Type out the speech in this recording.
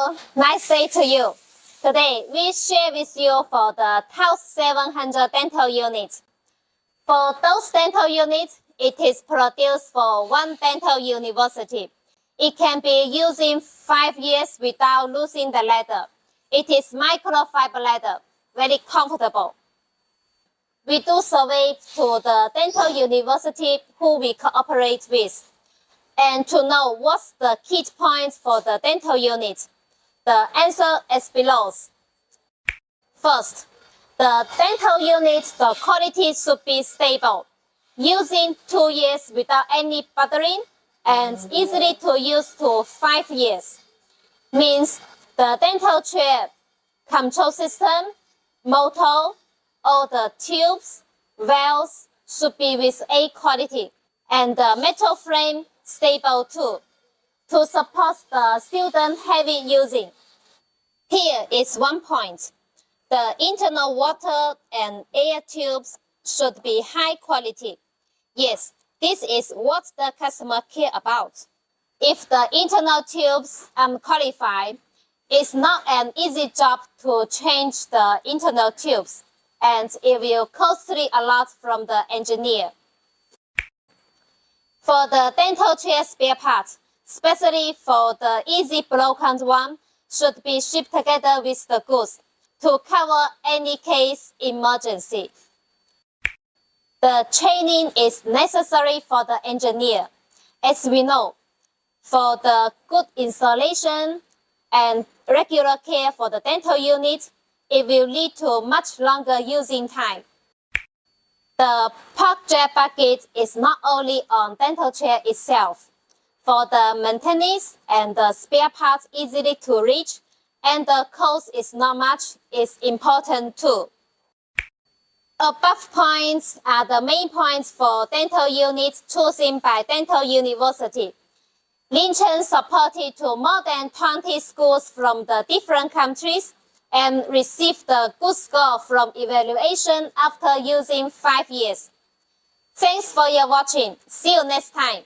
Hello, nice day to you. Today, we share with you for the 1700 dental units. For those dental units, it is produced for one dental university. It can be used in 5 years without losing the leather. It is microfiber leather, very comfortable. We do survey to the dental university who we cooperate with. And to know what's the key points for the dental unit, the answer is below. First, the dental unit, the quality should be stable, using 2 years without any bothering, and easily to use to 5 years. Means the dental chair, control system, motor, all the tubes, valves should be with A quality, and the metal frame stable too, to support the student heavy using. Here is one point. The internal water and air tubes should be high quality. Yes, this is what the customer care about. If the internal tubes are unqualified, it's not an easy job to change the internal tubes, and it will costly a lot from the engineer. For the dental chair spare parts, especially for the easy broken one, should be shipped together with the goods to cover any case emergency. The training is necessary for the engineer. As we know, for the good installation and regular care for the dental unit, it will lead to much longer using time. The park jet bucket is not only on dental chair itself. For the maintenance and the spare parts easily to reach, and the cost is not much, is important too. Above points are the main points for dental units chosen by Dental University. Lin Chen supported to more than 20 schools from the different countries and received the good score from evaluation after using 5 years. Thanks for your watching. See you next time.